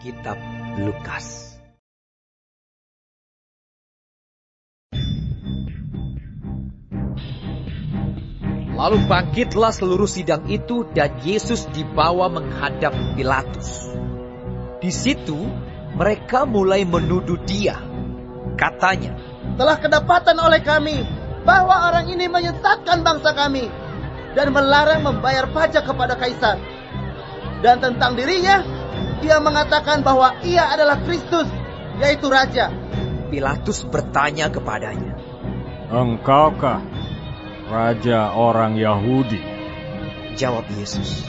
Kitab Lukas. Lalu bangkitlah seluruh sidang itu dan Yesus dibawa menghadap Pilatus. Di situ mereka mulai menuduh dia. Katanya, telah kedapatan oleh kami bahwa orang ini menyesatkan bangsa kami dan melarang membayar pajak kepada Kaisar. Dan tentang dirinya, ia mengatakan bahwa ia adalah Kristus, yaitu Raja. Pilatus bertanya kepadanya, "Engkaukah Raja orang Yahudi?" Jawab Yesus,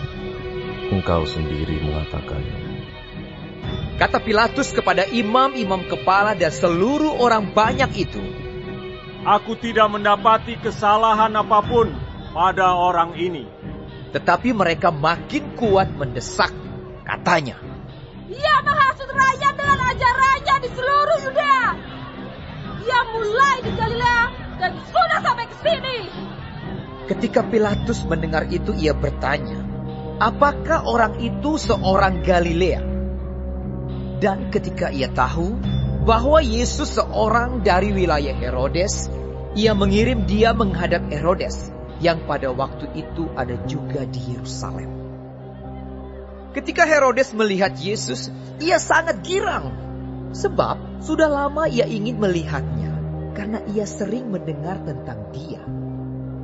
"Engkau sendiri mengatakannya." Kata Pilatus kepada imam-imam kepala dan seluruh orang banyak itu, "Aku tidak mendapati kesalahan apapun pada orang ini." Tetapi mereka makin kuat mendesak. Katanya, ia menghasut rakyat dengan ajarannya di seluruh Yudea. Ia mulai di Galilea dan sudah sampai ke sini. Ketika Pilatus mendengar itu, ia bertanya, apakah orang itu seorang Galilea? Dan ketika ia tahu bahwa Yesus seorang dari wilayah Herodes, ia mengirim dia menghadap Herodes, yang pada waktu itu ada juga di Yerusalem. Ketika Herodes melihat Yesus, ia sangat girang. Sebab sudah lama ia ingin melihatnya, karena ia sering mendengar tentang dia.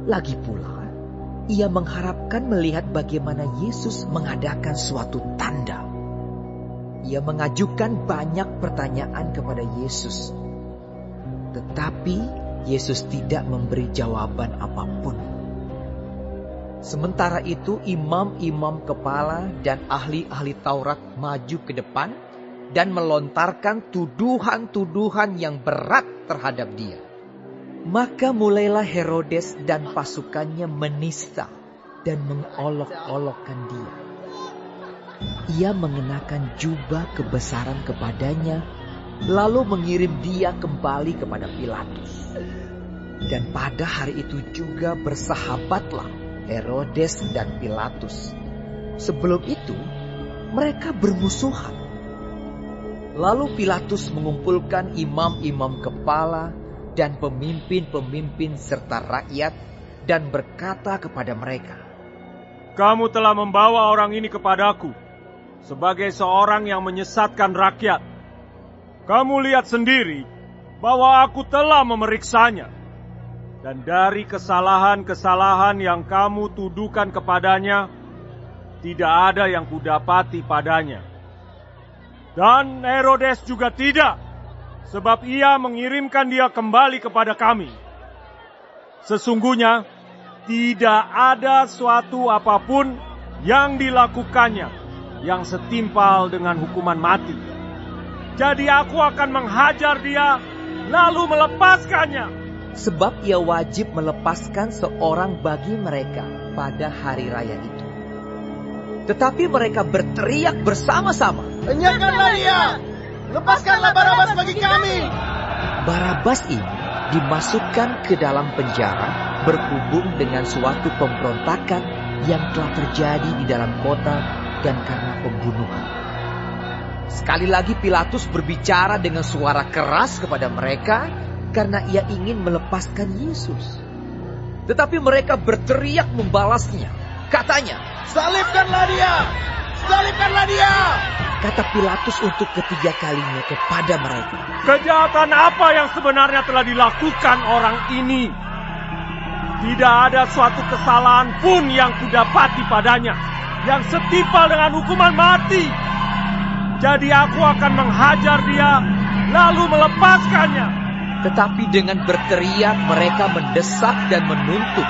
Lagi pula, ia mengharapkan melihat bagaimana Yesus mengadakan suatu tanda. Ia mengajukan banyak pertanyaan kepada Yesus. Tetapi Yesus tidak memberi jawaban apapun. Sementara itu imam-imam kepala dan ahli-ahli Taurat maju ke depan dan melontarkan tuduhan-tuduhan yang berat terhadap dia. Maka mulailah Herodes dan pasukannya menista dan mengolok-olokkan dia. Ia mengenakan jubah kebesaran kepadanya, lalu mengirim dia kembali kepada Pilatus. Dan pada hari itu juga bersahabatlah Herodes dan Pilatus. Sebelum itu, mereka bermusuhan. Lalu Pilatus mengumpulkan imam-imam kepala dan pemimpin-pemimpin serta rakyat dan berkata kepada mereka, "Kamu telah membawa orang ini kepadaku sebagai seorang yang menyesatkan rakyat. Kamu lihat sendiri bahwa aku telah memeriksanya. Dan dari kesalahan-kesalahan yang kamu tuduhkan kepadanya, tidak ada yang kudapati padanya. Dan Herodes juga tidak, sebab ia mengirimkan dia kembali kepada kami. Sesungguhnya, tidak ada suatu apapun yang dilakukannya yang setimpal dengan hukuman mati. Jadi aku akan menghajar dia, lalu melepaskannya." Sebab ia wajib melepaskan seorang bagi mereka pada hari raya itu. Tetapi mereka berteriak bersama-sama, "Enyahkanlah dia! Lepaskanlah Barabas bagi kami!" Barabas ini dimasukkan ke dalam penjara berhubung dengan suatu pemberontakan yang telah terjadi di dalam kota dan karena pembunuhan. Sekali lagi Pilatus berbicara dengan suara keras kepada mereka karena ia ingin melepaskan Yesus. Tetapi mereka berteriak membalasnya. Katanya, "Salibkanlah dia! Salibkanlah dia!" Kata Pilatus untuk ketiga kalinya kepada mereka, "Kejahatan apa yang sebenarnya telah dilakukan orang ini? Tidak ada suatu kesalahan pun yang kudapati padanya yang setimpal dengan hukuman mati. Jadi aku akan menghajar dia, lalu melepaskannya." Tetapi dengan berteriak mereka mendesak dan menuntut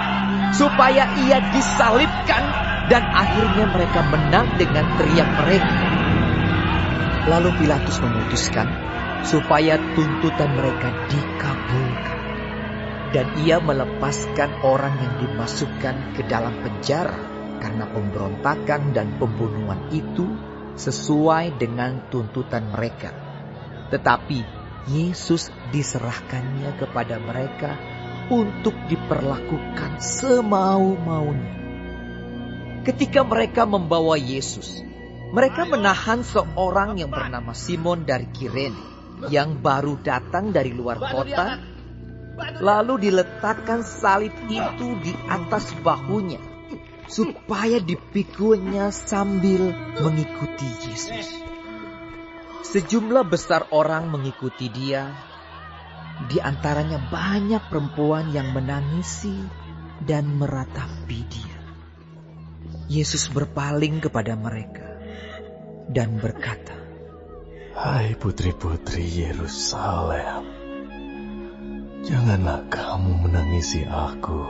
supaya ia disalibkan, dan akhirnya mereka menang dengan teriak mereka. Lalu Pilatus memutuskan supaya tuntutan mereka dikabulkan, dan ia melepaskan orang yang dimasukkan ke dalam penjara karena pemberontakan dan pembunuhan itu sesuai dengan tuntutan mereka. Tetapi Yesus diserahkannya kepada mereka untuk diperlakukan semau-maunya. Ketika mereka membawa Yesus, Mereka menahan seorang yang bernama Simon dari Kirene, yang baru datang dari luar kota, lalu diletakkan salib itu di atas bahunya, supaya dipikunya sambil mengikuti Yesus. Sejumlah besar orang mengikuti dia, di antaranya banyak perempuan yang menangisi dan meratapi dia. Yesus berpaling kepada mereka dan berkata, Hai putri-putri Yerusalem, janganlah kamu menangisi aku,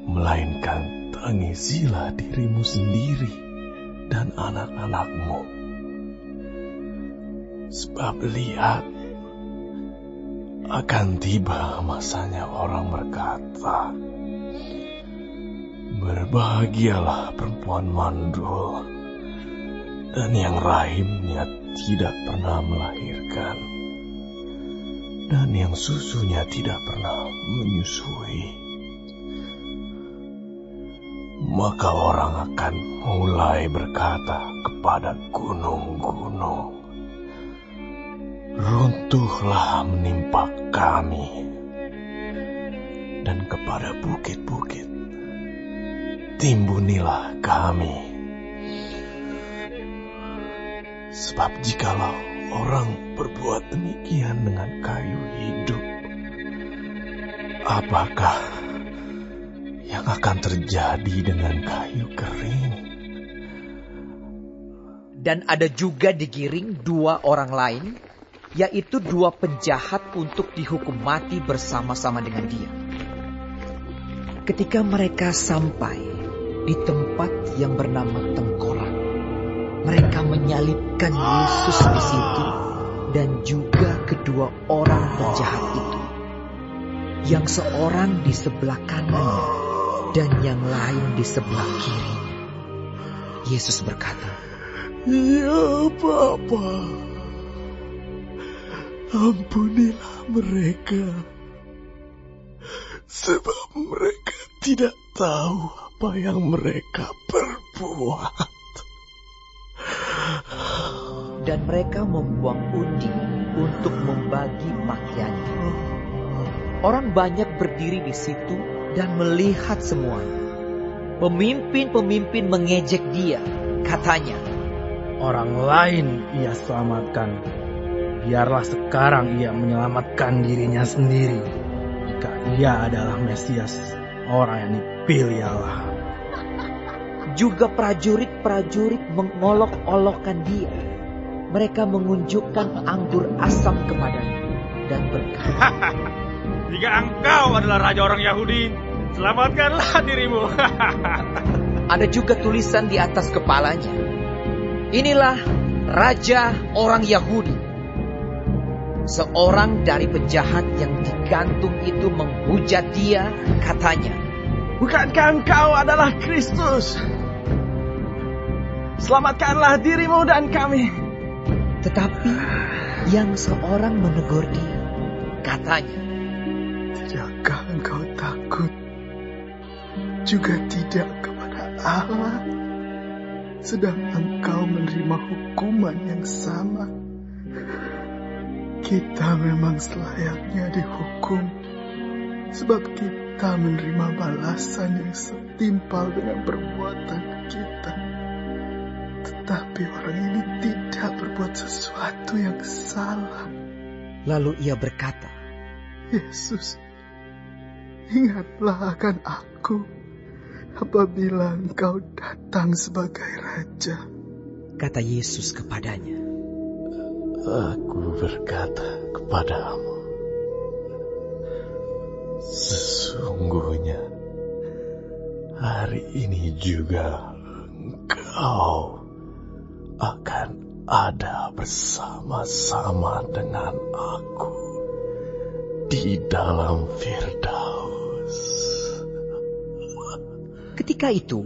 melainkan tangisilah dirimu sendiri dan anak-anakmu. Sebab lihat, akan tiba masanya orang berkata, berbahagialah perempuan mandul dan yang rahimnya tidak pernah melahirkan, dan yang susunya tidak pernah menyusui. Maka orang akan mulai berkata kepada gunung-gunung, runtuhlah menimpa kami, dan kepada bukit-bukit, timbunilah kami. Sebab jikalau orang berbuat demikian dengan kayu hidup, apakah yang akan terjadi dengan kayu kering? Dan ada juga digiring 2 orang lain, yaitu 2 penjahat untuk dihukum mati bersama-sama dengan dia. Ketika mereka sampai di tempat yang bernama Tengkorak, mereka menyalibkan Yesus di situ dan juga kedua orang penjahat itu, yang seorang di sebelah kanannya dan yang lain di sebelah kirinya. Yesus berkata, Ya Bapa, ampunilah mereka, sebab mereka tidak tahu apa yang mereka perbuat. dan mereka membuang undi untuk membagi pakaiannya. Orang banyak berdiri di situ dan melihat semuanya. Pemimpin-pemimpin mengejek dia, katanya, Orang lain ia selamatkan, biarlah sekarang ia menyelamatkan dirinya sendiri, jika ia adalah Mesias, orang yang dipilih Allah. Juga prajurit-prajurit mengolok-olokkan dia. Mereka mengunjukkan anggur asam kepadanya dan berkata, Jika engkau adalah raja orang Yahudi, selamatkanlah dirimu. Ada juga tulisan di atas kepalanya, Inilah raja orang Yahudi. Seorang dari penjahat yang digantung itu menghujat dia, katanya, Bukankah engkau adalah Kristus? Selamatkanlah dirimu dan kami. Tetapi yang seorang menegur dia, katanya, Tidakkah engkau takut juga tidak kepada Allah, sedang engkau menerima hukuman yang sama? Kita memang selayaknya dihukum, sebab kita menerima balasan yang setimpal dengan perbuatan kita. Tetapi orang ini tidak berbuat sesuatu yang salah. Lalu ia berkata, Yesus, ingatlah akan aku apabila engkau datang sebagai Raja. Kata Yesus kepadanya, Aku berkata kepadamu, sesungguhnya hari ini juga engkau akan ada bersama-sama dengan aku di dalam Firdaus. Ketika itu,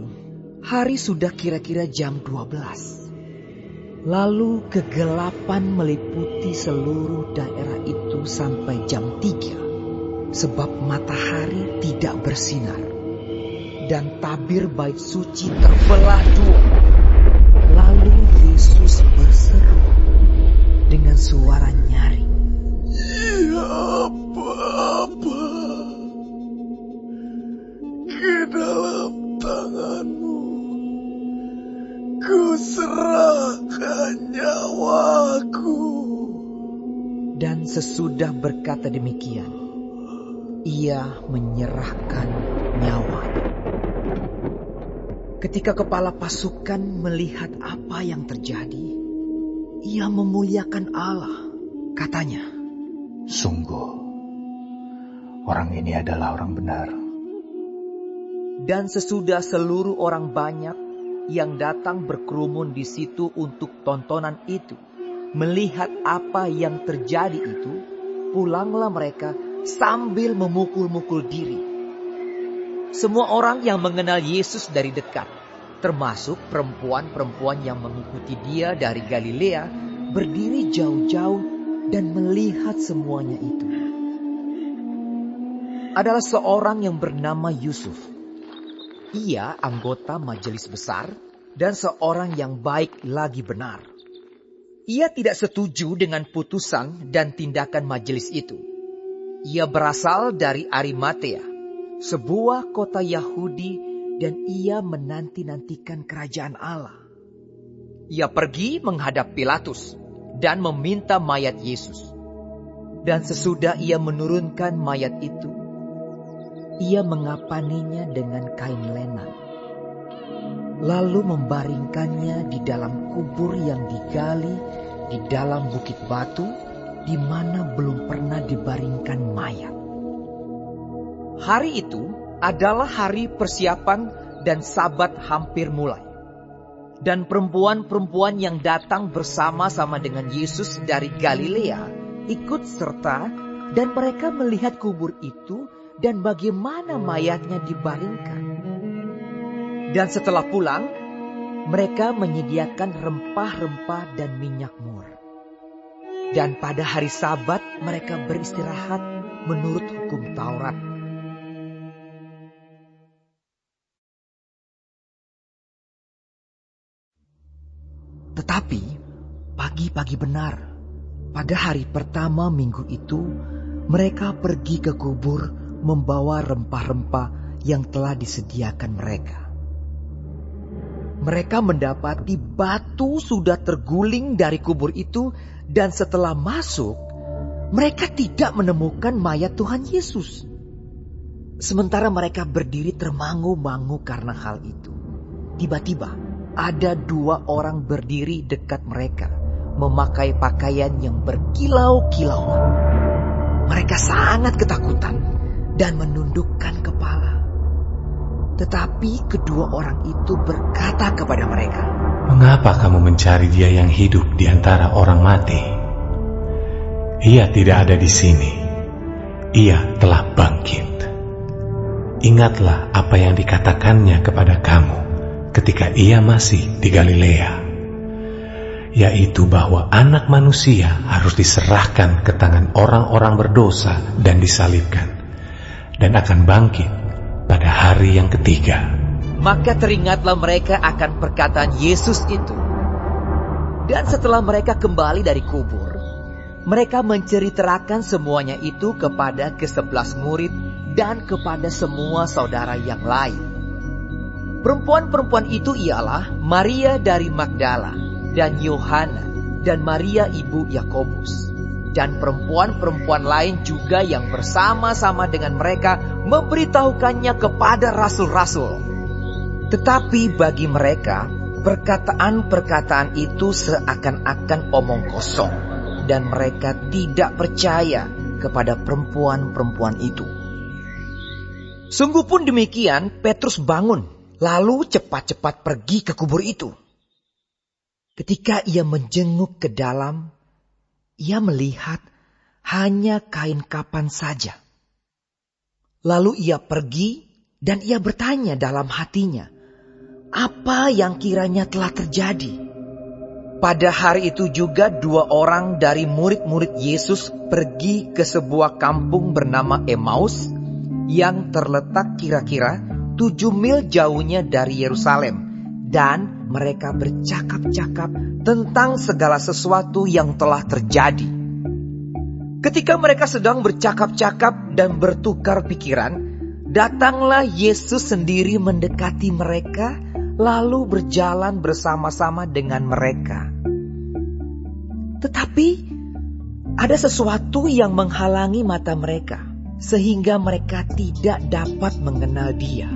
hari sudah kira-kira jam 12. Lalu kegelapan meliputi seluruh daerah itu sampai jam 3. Sebab matahari tidak bersinar. Dan tabir bait suci terbelah 2. terus berseru dengan suara nyaring. Ya Bapa, ke dalam tangan-Mu ku serahkan nyawaku. Dan sesudah berkata demikian, ia menyerahkan nyawanya. Ketika kepala pasukan melihat apa yang terjadi, ia memuliakan Allah. Katanya, Sungguh, orang ini adalah orang benar. dan sesudah seluruh orang banyak yang datang berkerumun di situ untuk tontonan itu, melihat apa yang terjadi itu, pulanglah mereka sambil memukul-mukul diri. Semua orang yang mengenal Yesus dari dekat, termasuk perempuan-perempuan yang mengikuti dia dari Galilea, berdiri jauh-jauh dan melihat semuanya itu. Adalah seorang yang bernama Yusuf. Ia anggota majelis besar dan seorang yang baik lagi benar. Ia tidak setuju dengan putusan dan tindakan majelis itu. Ia berasal dari Arimatea, sebuah kota Yahudi, dan ia menanti-nantikan kerajaan Allah. Ia pergi menghadap Pilatus dan meminta mayat Yesus. Dan sesudah ia menurunkan mayat itu, ia mengapaninya dengan kain lenan, lalu membaringkannya di dalam kubur yang digali di dalam bukit batu, di mana belum pernah dibaringkan mayat. Hari itu adalah hari persiapan dan Sabat hampir mulai. Dan perempuan-perempuan yang datang bersama-sama dengan Yesus dari Galilea ikut serta, dan mereka melihat kubur itu dan bagaimana mayatnya dibaringkan. Dan setelah pulang, mereka menyediakan rempah-rempah dan minyak mur. Dan pada hari Sabat mereka beristirahat menurut hukum Taurat. Tetapi pagi-pagi benar, pada hari pertama minggu itu, mereka pergi ke kubur membawa rempah-rempah yang telah disediakan mereka. Mereka mendapati batu sudah terguling dari kubur itu, dan setelah masuk, mereka tidak menemukan mayat Tuhan Yesus. Sementara mereka berdiri termangu-mangu karena hal itu, tiba-tiba ada dua orang berdiri dekat mereka, memakai pakaian yang berkilau-kilauan. Mereka sangat ketakutan dan menundukkan kepala. Tetapi kedua orang itu berkata kepada mereka, Mengapa kamu mencari dia yang hidup di antara orang mati? Ia tidak ada di sini. Ia telah bangkit. Ingatlah apa yang dikatakannya kepada kamu ketika ia masih di Galilea, yaitu bahwa Anak Manusia harus diserahkan ke tangan orang-orang berdosa dan disalibkan, dan akan bangkit pada hari yang ketiga. Maka teringatlah mereka akan perkataan Yesus itu. Dan setelah mereka kembali dari kubur, mereka menceritakan semuanya itu kepada ke-11 murid dan kepada semua saudara yang lain. Perempuan-perempuan itu ialah Maria dari Magdala, dan Yohana, dan Maria ibu Yakobus. Dan perempuan-perempuan lain juga yang bersama-sama dengan mereka memberitahukannya kepada rasul-rasul. Tetapi bagi mereka, perkataan-perkataan itu seakan-akan omong kosong, dan mereka tidak percaya kepada perempuan-perempuan itu. Sungguh pun demikian, Petrus bangun, lalu cepat-cepat pergi ke kubur itu. Ketika ia menjenguk ke dalam, ia melihat hanya kain kapan saja. Lalu ia pergi dan ia bertanya dalam hatinya, apa yang kiranya telah terjadi? Pada hari itu juga dua orang dari murid-murid Yesus pergi ke sebuah kampung bernama Emmaus yang terletak kira-kira 7 mil jauhnya dari Yerusalem, dan mereka bercakap-cakap tentang segala sesuatu yang telah terjadi. Ketika mereka sedang bercakap-cakap dan bertukar pikiran, datanglah Yesus sendiri mendekati mereka, lalu berjalan bersama-sama dengan mereka. Tetapi ada sesuatu yang menghalangi mata mereka, sehingga mereka tidak dapat mengenal Dia.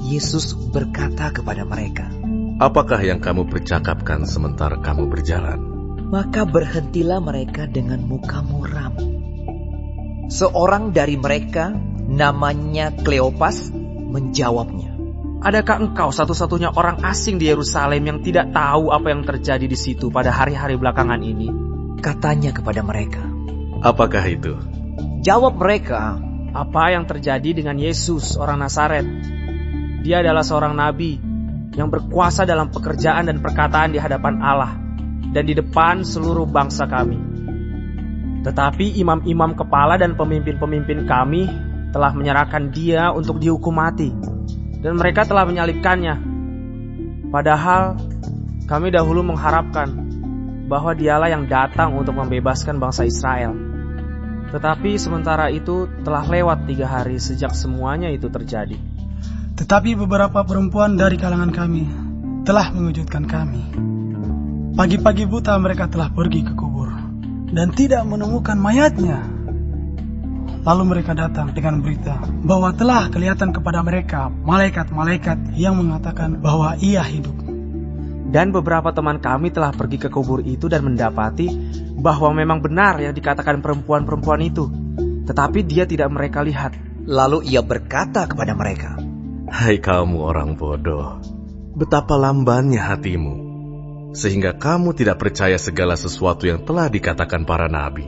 Yesus berkata kepada mereka, "Apakah yang kamu percakapkan sementara kamu berjalan?" Maka berhentilah mereka dengan muka muram. Seorang dari mereka, namanya Kleopas, menjawabnya, "Adakah engkau satu-satunya orang asing di Yerusalem yang tidak tahu apa yang terjadi di situ pada hari-hari belakangan ini?" Katanya kepada mereka. "Apakah itu?" Jawab mereka, "Apa yang terjadi dengan Yesus, orang Nazaret? Dia adalah seorang nabi yang berkuasa dalam pekerjaan dan perkataan di hadapan Allah dan di depan seluruh bangsa kami. Tetapi imam-imam kepala dan pemimpin-pemimpin kami telah menyerahkan Dia untuk dihukum mati, dan mereka telah menyalibkannya. Padahal kami dahulu mengharapkan bahwa Dialah yang datang untuk membebaskan bangsa Israel. Tetapi sementara itu telah lewat 3 hari sejak semuanya itu terjadi. Tetapi beberapa perempuan dari kalangan kami telah mengejutkan kami. Pagi-pagi buta mereka telah pergi ke kubur dan tidak menemukan mayatnya. Lalu mereka datang dengan berita bahwa telah kelihatan kepada mereka malaikat-malaikat yang mengatakan bahwa Ia hidup. Dan beberapa teman kami telah pergi ke kubur itu dan mendapati bahwa memang benar yang dikatakan perempuan-perempuan itu, tetapi Dia tidak mereka lihat." Lalu Ia berkata kepada mereka, "Hai kamu orang bodoh, betapa lambannya hatimu, sehingga kamu tidak percaya segala sesuatu yang telah dikatakan para nabi.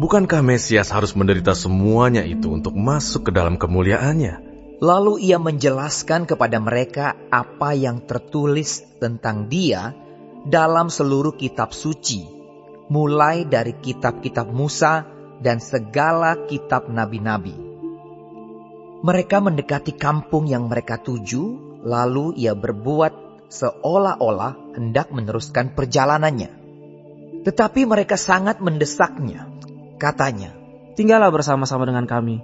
Bukankah Mesias harus menderita semuanya itu untuk masuk ke dalam kemuliaannya?" Lalu Ia menjelaskan kepada mereka apa yang tertulis tentang Dia dalam seluruh kitab suci, mulai dari kitab-kitab Musa dan segala kitab nabi-nabi. Mereka mendekati kampung yang mereka tuju, lalu Ia berbuat seolah-olah hendak meneruskan perjalanannya. Tetapi mereka sangat mendesaknya. Katanya, "Tinggallah bersama-sama dengan kami,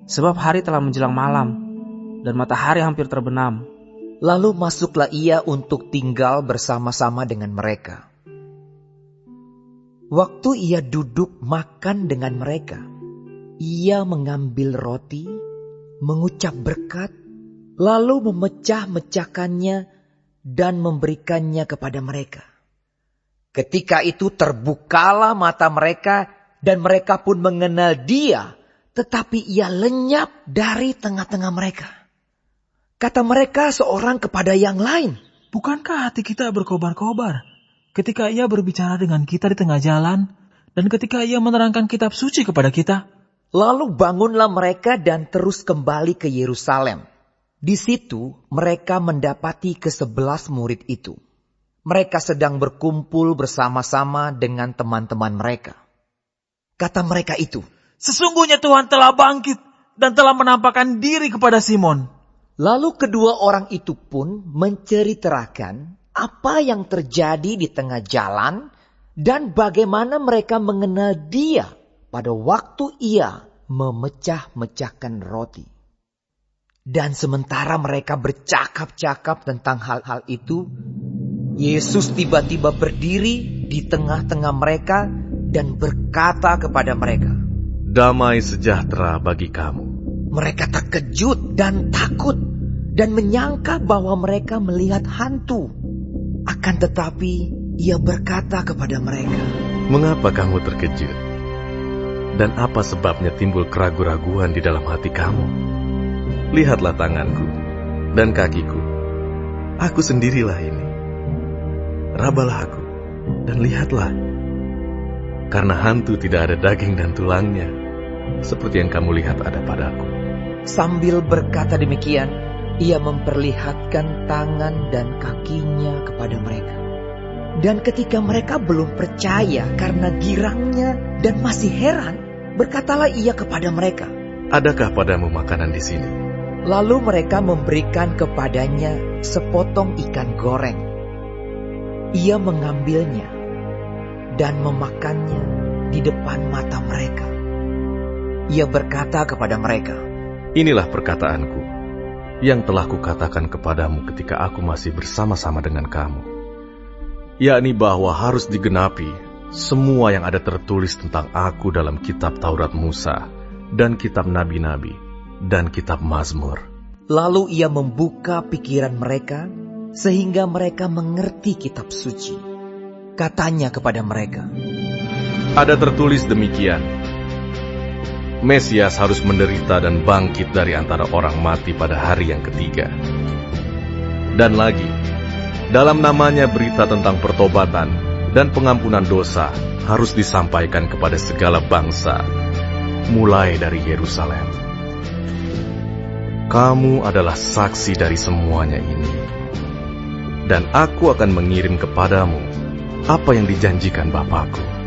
sebab hari telah menjelang malam, dan matahari hampir terbenam." Lalu masuklah Ia untuk tinggal bersama-sama dengan mereka. Waktu Ia duduk makan dengan mereka, Ia mengambil roti, mengucap berkat, lalu memecah-mecahkannya dan memberikannya kepada mereka. Ketika itu terbukalah mata mereka dan mereka pun mengenal Dia, tetapi Ia lenyap dari tengah-tengah mereka. Kata mereka seorang kepada yang lain, Bukankah hati kita berkobar-kobar ketika Ia berbicara dengan kita di tengah jalan dan ketika Ia menerangkan kitab suci kepada kita? Lalu bangunlah mereka dan terus kembali ke Yerusalem. Di situ mereka mendapati ke-11 murid itu. Mereka sedang berkumpul bersama-sama dengan teman-teman mereka. Kata mereka itu, Sesungguhnya Tuhan telah bangkit dan telah menampakkan diri kepada Simon. Lalu kedua orang itu pun menceritakan apa yang terjadi di tengah jalan dan bagaimana mereka mengenal Dia pada waktu Ia memecah-mecahkan roti. Dan sementara mereka bercakap-cakap tentang hal-hal itu, Yesus tiba-tiba berdiri di tengah-tengah mereka dan berkata kepada mereka, "Damai sejahtera bagi kamu." Mereka terkejut dan takut dan menyangka bahwa mereka melihat hantu. Akan tetapi Ia berkata kepada mereka, "Mengapa kamu terkejut? Dan apa sebabnya timbul keraguan-raguan di dalam hati kamu? Lihatlah tanganku dan kakiku. Aku sendirilah ini. Rabalah aku dan lihatlah. Karena hantu tidak ada daging dan tulangnya, seperti yang kamu lihat ada padaku." Sambil berkata demikian, Ia memperlihatkan tangan dan kakinya kepada mereka. Dan ketika mereka belum percaya karena girangnya dan masih heran, berkatalah Ia kepada mereka, "Adakah padamu makanan di sini?" Lalu mereka memberikan kepadanya sepotong ikan goreng. Ia mengambilnya dan memakannya di depan mata mereka. Ia berkata kepada mereka, "Inilah perkataanku yang telah kukatakan kepadamu ketika aku masih bersama-sama dengan kamu, yakni bahwa harus digenapi semua yang ada tertulis tentang aku dalam kitab Taurat Musa dan kitab Nabi-Nabi dan kitab Mazmur." Lalu ia membuka pikiran mereka sehingga mereka mengerti kitab suci. Katanya kepada mereka, "Ada tertulis demikian, Mesias harus menderita dan bangkit dari antara orang mati pada hari yang ketiga. Dan lagi, dalam namanya berita tentang pertobatan dan pengampunan dosa harus disampaikan kepada segala bangsa, mulai dari Yerusalem. Kamu adalah saksi dari semuanya ini, dan aku akan mengirim kepadamu apa yang dijanjikan Bapakku.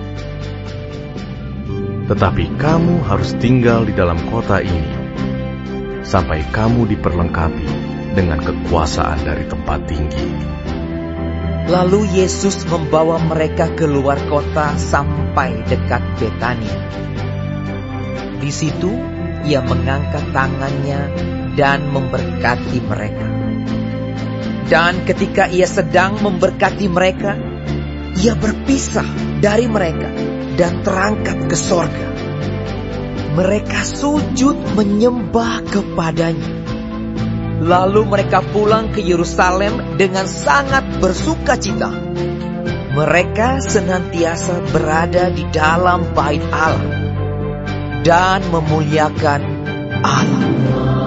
Tetapi kamu harus tinggal di dalam kota ini sampai kamu diperlengkapi dengan kekuasaan dari tempat tinggi." Lalu Yesus membawa mereka keluar kota sampai dekat Betania. Di situ ia mengangkat tangannya dan memberkati mereka. Dan ketika ia sedang memberkati mereka, ia berpisah dari mereka dan terangkat ke sorga. Mereka sujud menyembah kepadanya. Lalu mereka pulang ke Yerusalem dengan sangat bersukacita. Mereka senantiasa berada di dalam bait Allah dan memuliakan Allah.